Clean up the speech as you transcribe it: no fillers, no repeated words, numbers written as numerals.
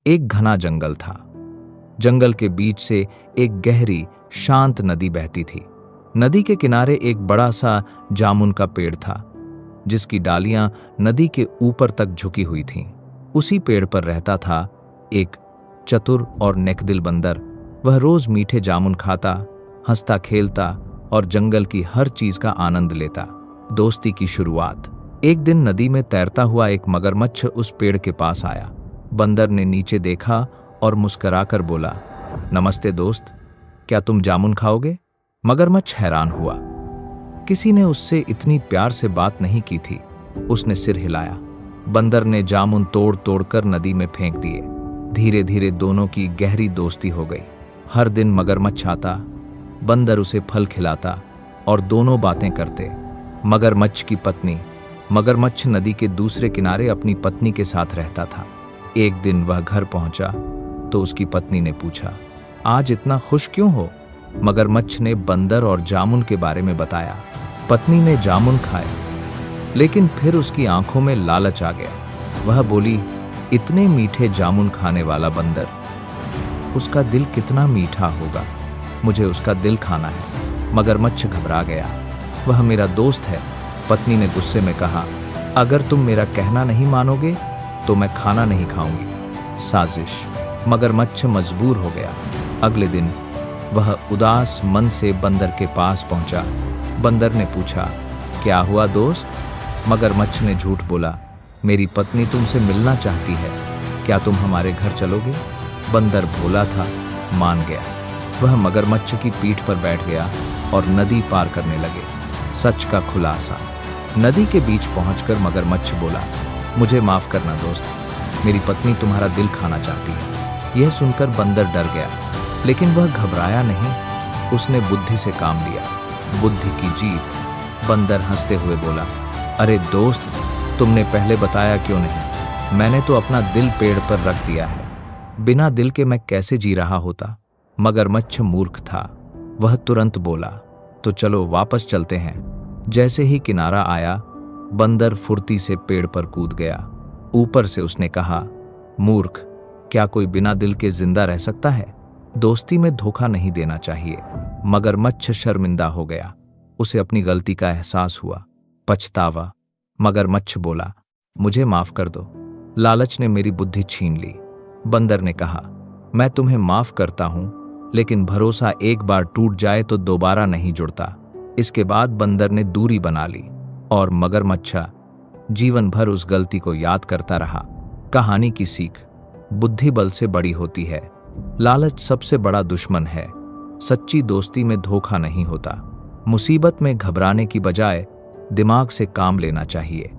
एक घना जंगल था। जंगल के बीच से एक गहरी शांत नदी बहती थी। नदी के किनारे एक बड़ा सा जामुन का पेड़ था, जिसकी डालियां नदी के ऊपर तक झुकी हुई थीं। उसी पेड़ पर रहता था एक चतुर और नेकदिल बंदर। वह रोज मीठे जामुन खाता, हंसता खेलता और जंगल की हर चीज का आनंद लेता। दोस्ती की शुरुआत। एक दिन नदी में तैरता हुआ एक मगरमच्छ उस पेड़ के पास आया। बंदर ने नीचे देखा और मुस्कुराकर बोला, नमस्ते दोस्त, क्या तुम जामुन खाओगे? मगरमच्छ हैरान हुआ। किसी ने उससे इतनी प्यार से बात नहीं की थी। उसने सिर हिलाया। बंदर ने जामुन तोड़ तोड़कर नदी में फेंक दिए। धीरे धीरे दोनों की गहरी दोस्ती हो गई। हर दिन मगरमच्छ आता, बंदर उसे फल खिलाता और दोनों बातें करते। मगरमच्छ की पत्नी। मगरमच्छ नदी के दूसरे किनारे अपनी पत्नी के साथ रहता था। एक दिन वह घर पहुंचा तो उसकी पत्नी ने पूछा, आज इतना खुश क्यों हो? मगरमच्छ ने बंदर और जामुन के बारे में बताया। पत्नी ने जामुन खाए, लेकिन फिर उसकी आंखों में लालच आ गया। वह बोली, इतने मीठे जामुन खाने वाला बंदर, उसका दिल कितना मीठा होगा, मुझे उसका दिल खाना है। मगरमच्छ घबरा गया। वह मेरा दोस्त है। पत्नी ने गुस्से में कहा, अगर तुम मेरा कहना नहीं मानोगे तो मैं खाना नहीं खाऊंगी। साजिश। मगरमच्छ मजबूर हो गया। अगले दिन वह उदास मन से बंदर के पास पहुंचा। बंदर ने पूछा, क्या हुआ दोस्त? मगरमच्छ ने झूठ बोला, मेरी पत्नी तुमसे मिलना चाहती है, क्या तुम हमारे घर चलोगे? बंदर भोला था, मान गया। वह मगरमच्छ की पीठ पर बैठ गया और नदी पार करने लगे। सच का खुलासा। नदी के बीच पहुंचकर मगरमच्छ बोला, मुझे माफ करना दोस्त, मेरी पत्नी तुम्हारा दिल खाना चाहती है। यह सुनकर बंदर डर गया, लेकिन वह घबराया नहीं। उसने बुद्धि से काम लिया। बुद्धि की जीत। बंदर हंसते हुए बोला, अरे दोस्त, तुमने पहले बताया क्यों नहीं? मैंने तो अपना दिल पेड़ पर रख दिया है। बिना दिल के मैं कैसे जी रहा होता? मगरमच्छ मूर्ख था। वह तुरंत बोला, तो चलो वापस चलते हैं। जैसे ही किनारा आया, बंदर फुर्ती से पेड़ पर कूद गया। ऊपर से उसने कहा, मूर्ख, क्या कोई बिना दिल के जिंदा रह सकता है? दोस्ती में धोखा नहीं देना चाहिए। मगरमच्छ शर्मिंदा हो गया। उसे अपनी गलती का एहसास हुआ। पछतावा। मगरमच्छ बोला, मुझे माफ कर दो, लालच ने मेरी बुद्धि छीन ली। बंदर ने कहा, मैं तुम्हें माफ करता हूं, लेकिन भरोसा एक बार टूट जाए तो दोबारा नहीं जुड़ता। इसके बाद बंदर ने दूरी बना ली और मगरमच्छ जीवन भर उस गलती को याद करता रहा। कहानी की सीख। बुद्धि बल से बड़ी होती है। लालच सबसे बड़ा दुश्मन है। सच्ची दोस्ती में धोखा नहीं होता। मुसीबत में घबराने की बजाय दिमाग से काम लेना चाहिए।